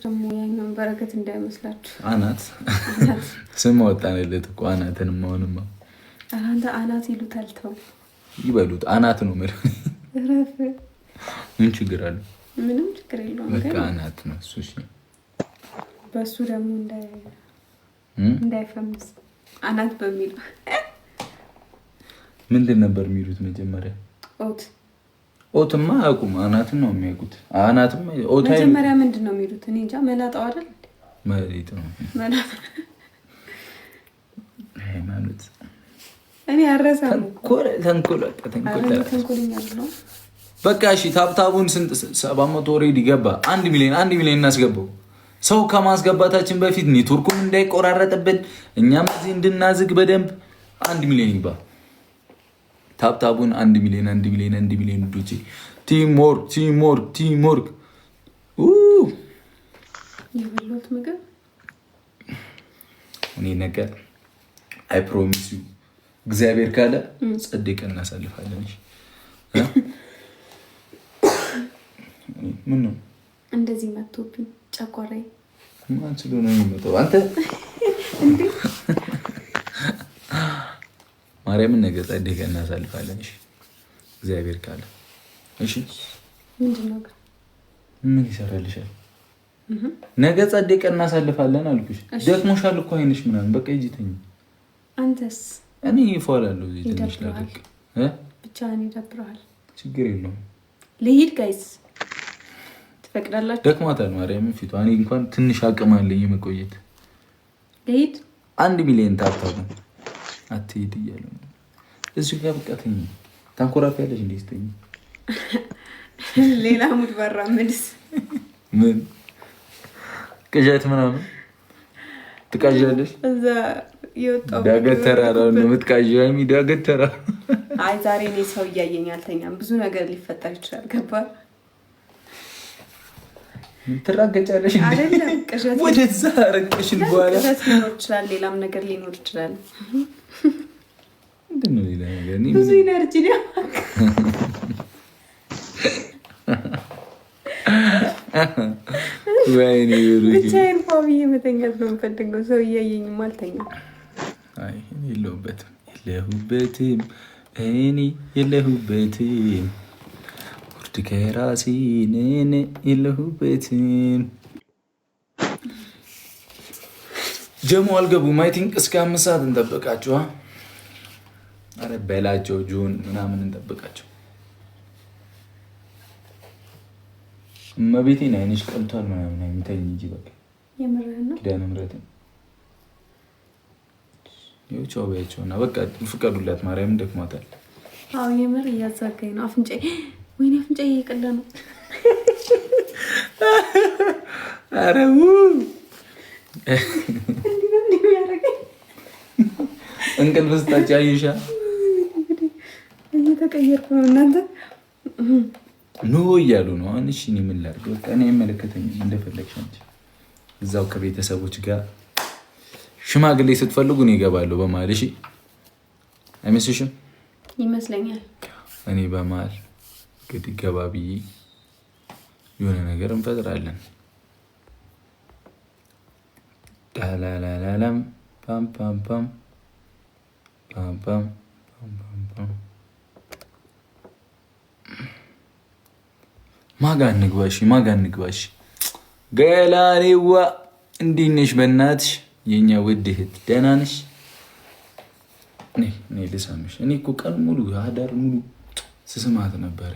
ደግሞ ያኛውን በረከት እንዳይመስላችሁ አናት ስም ወጣንለት እኮ አናትን ማውንማ አንተ አናት ይሉታል። ተው ይበሉት አናት ነው ማለት ምን ችግር አለ? ምንም ችግር የለውም። በቃ አናት ነው እሱ። እሺ በሱ ደግሞ እንዳይፈምስ አናት በሚል ምንድን ነበር የሚሉት መጀመሪያ? ኦትማ አያውቁም። አናትን ነው የሚያውቁት። አናትም ኦት መጀመሪያ ምንድን ነው የሚሉት? እኔ እንጃ። መላጣው አይደል? መሬት ነው ሃይማኖት። እኔ አረሳም። ተንኮለኛ ነው። በቃ እሺ፣ ታብታቡን ስንት 700 ኦሬዲ ገባ። 1 ሚሊዮን እናስገባው። ሰው ከማስገባታችን በፊት ኔትወርኩም እንዳይቆራረጥብን እኛም እዚህ እንድናዝግ በደንብ 1 ሚሊዮን ይግባ። ታብታቡን 1 ሚሊዮን ዱጂ ቲምወርክ የበሉት ምግብ እኔ ነገር አይ ፕሮሚስ ዩ እግዚአብሔር ካለ ጸደቀ እናሳልፋለን። እሺ ምን ነው እንደዚህ መጥቶብኝ ጨጓራዬ ማን ስለሆነ ነው የሚመጣው? አንተ እንዴ ማርያምን ነገ ጸደቀ እናሳልፋለን። እሺ እግዚአብሔር ካለ። እሺ ምንድነው? ምን ይሰራልሻል? ነገ ጸደቀ እናሳልፋለን አልኩሽ። ደክሞሻል እኮ አይንሽ ምናምን። በቃ ሂጂ ተኝ። አንተስ? እኔ ይፎላልው እዚህ ትንሽ ላድርግ ብቻ እኔ ይደብረዋል። ችግር የለውም። ልሂድ ጋይስ ትፈቅዳላችሁ? ደክማታል ማርያምን ፊቷ። እኔ እንኳን ትንሽ አቅም አለኝ የመቆየት። ልሂድ 1 ሚሊዮን ታብታቡ አትሄድ እያለ ነው እዚህ ጋር። በቃ ተኝ። ታንኮራፊያለሽ እንዴ? ስተኝ ሌላ ሙድ በራ ምንስ ምን ቅዠት ምናምን ትቃዣለሽ? እዛ ይወጣው ዳገት ተራራ ነው የምትቃዣው። አይሚ ዳገት ተራራ። አይ ዛሬ እኔ ሰው እያየኝ አልተኛም። ብዙ ነገር ሊፈጠር ይችላል። ገባህ? ትራገጫለሽ እንዴ? አይደለም ቅዠት ወደዛ ረቅሽን በኋላ ቅዠት ሊኖር ይችላል። ሌላም ነገር ሊኖር ይችላል። ምንድን ነው ሌላ ነገር? ብዙ ኢነርጂ ነው። ወይኔ ብቻዬን ፋብዬ መተኛት ነው የምፈልገው። ሰው እያየኝም አልተኛም። አይ እኔ የለሁበትም እኔ የለሁበትም ውርድ ከራሴ ነን የለሁበትም። ጀሞ አልገቡም። አይ ቲንክ እስከ 5 ሰዓት እንጠብቃቸው። አረ በላቸው ጁን ምናምን እንጠብቃቸው። እመቤቴን አይንሽ ቀልቷል ምናምን የሚታይ እንጂ በቃ የምርህን ነው። ኪዳነ ምሕረትን ይኸው ቻው በያቸውና በቃ ፍቀዱላት። ማርያምን ደክሟታል። አዎ የምር እያዛጋኝ ነው። አፍንጫዬ ወይኔ አፍንጫዬ እየቀላ ነው። ኧረ እንዲህ ያደረገኝ እንቅልፍ ስታጭ አይሻ እየተቀየርኩ ነው። እናንተ ኖ እያሉ ነው አሁን። እሺ እኔ ምን ላድርግ? በቃ እኔ አይመለከተኝም። እንደፈለግሽ አንቺ እዛው ከቤተሰቦች ጋር ሽማግሌ ስትፈልጉ እኔ እገባለሁ በመሀል። እሺ አይመስልሽም? ይመስለኛል። እኔ በመሀል እንግዲህ ገባ ብዬ የሆነ ነገር እንፈጥራለን። ዳላላላላም ፓም ፓም ፓም ፓም ፓም ፓም ማጋን ንግባሽ ገላኔዋ እንዴት ነሽ? በእናትሽ የኛ ውድ እህት ደህና ነሽ? እኔ ልሳምሽ። እኔ እኮ ቀን ሙሉ አዳር ሙሉ ስስማት ነበረ።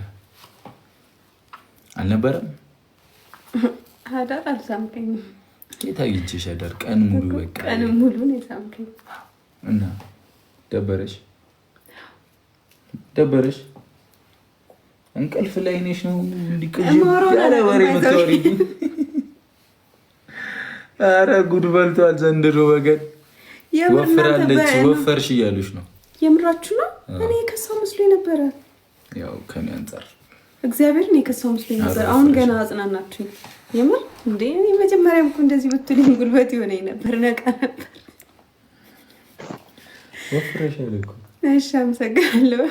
አልነበረም? አዳር አልሳምከኝም። ጌታ ይችሽ አዳር ቀን ሙሉ በቃ ቀን ሙሉ ነው የሳምከኝ። እና ደበረሽ? እንቅልፍ ላይ ነሽ ነው እንዲቀጅ ያለ ወሬ መተወሪ። አረ ጉድ በልቷል ዘንድሮ በገድ ወፍራለች። ወፈርሽ እያሉሽ ነው? የምራችሁ ነው? እኔ ከሰው መስሎኝ ነበረ። ያው ከኔ አንፃር እግዚአብሔር እኔ ከሰው መስሎኝ ነበር። አሁን ገና አጽናናችሁኝ። የምር እንዴ እኔ መጀመሪያም እኮ እንደዚህ ብትልኝ ጉልበት ይሆነኝ ነበር፣ ነቃ ነበር። ወፍረሻል እኮ። እሺ አመሰግናለሁ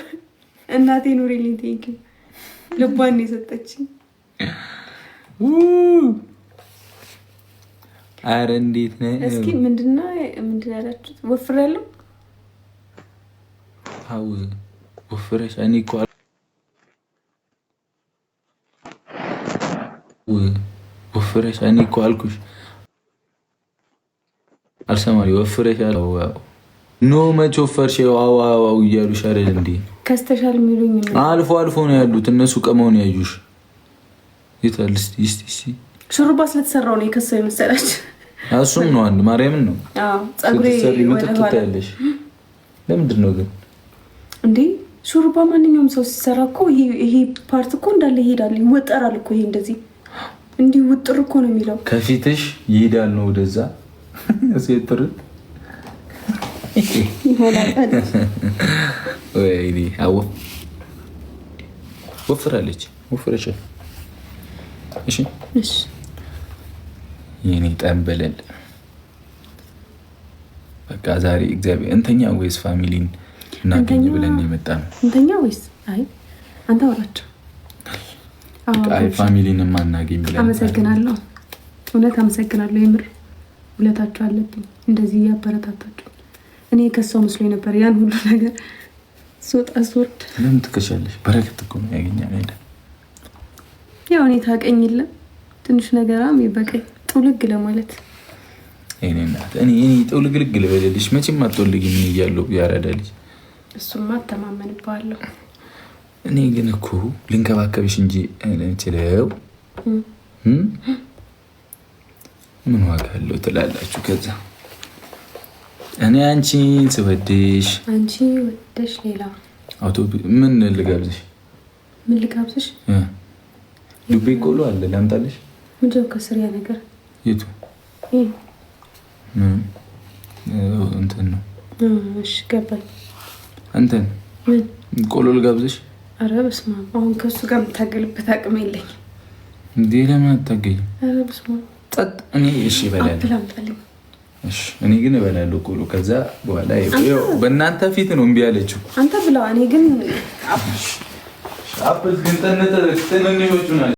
እናቴ ኑሪልኝ። ልቧን የሰጠችኝ ኧረ እንዴት ነህ? እስኪ ምንድን ያላችሁት? ወፍሬያለሁ? አዎ ወፍረሽ። እኔ እኮ ወፍረሽ። እኔ እኮ አልኩሽ አልሰማሪ ወፍረሽ አለው። ኖ መች ወፈርሽ? ዋው እያሉሽ አይደል እንዴ? ከስተሻል የሚሉኝ አልፎ አልፎ ነው ያሉት እነሱ። ቀመውን ያዩሽ ይታል። እስቲ ሹሩባ ስለተሰራው ነው የከሰው የመሰላችሁ? እሱም ነው አንድ ማርያምን ነው። አዎ ጸጉሬ ወደ ኋላ ያለሽ ለምንድን ነው ግን እንዴ? ሹሩባ ማንኛውም ሰው ሲሰራ እኮ ይሄ ፓርት እኮ እንዳለ ይሄዳል፣ ይወጠራል እኮ። ይሄ እንደዚህ እንዲህ ውጥር እኮ ነው የሚለው። ከፊትሽ ይሄዳል ነው ወደዛ ሴትር ወይኔ አዎ ወፍራለች። ወፍረሻል። እሺ እሺ የኔ ጠንበለል በቃ ዛሬ እግዚአብሔር እንተኛ ወይስ ፋሚሊን እናገኝ ብለን የመጣ ነው? እንተኛ ወይስ አይ አንተ አውራቸው። አይ ፋሚሊን ማናገኝ ብለን። አመሰግናለሁ፣ እውነት አመሰግናለሁ። የምር ውለታችሁ አለብኝ እንደዚህ ያበረታታችሁ። እኔ ከሰው መስሎኝ ነበር ያን ሁሉ ነገር ሶጣ ሶርድ። ለምን ትከሻለሽ? በረከት እኮ ነው ያገኛል አይደል? ያው እኔ ታውቀኝ የለ ትንሽ ነገራም ይበቃኝ ጥውልግ ለማለት እኔ እናት እኔ ጥውልግልግ ልበልልሽ መቼም አትወልጊ ምን እያለሁ ያረዳልሽ። እሱማ ተማመንባለሁ። እኔ ግን እኮ ልንከባከብሽ እንጂ እንችለው ምን ዋጋ አለው ትላላችሁ? ከዛ እኔ አንቺን ስወድሽ አንቺ ወደሽ ሌላ አውቶቡስ ምን ልጋብዝሽ? ምን ልጋብዝሽ? ዱቤ ቆሎ አለ ላምጣልሽ? ምንድን ነው ከስር ያ ነገር? የቱ እንትን ነው? እሺ ገባኝ። እንትን ምን ቆሎ ልጋብዝሽ? ኧረ በስመ አብ አሁን ከሱ ጋር የምታገልበት አቅም የለኝም። እንዴ ለምን አታገኝ? ኧረ በስመ አብ ጠጥ እኔ እሺ እበላለሁ። እሺ እኔ ግን እበላለሁ ቆሎ። ከዛ በኋላ ይኸው በእናንተ ፊት ነው እምቢ አለችው። አንተ ብላ እኔ ግን አፕል ግን ትንንሾቹ ናቸው።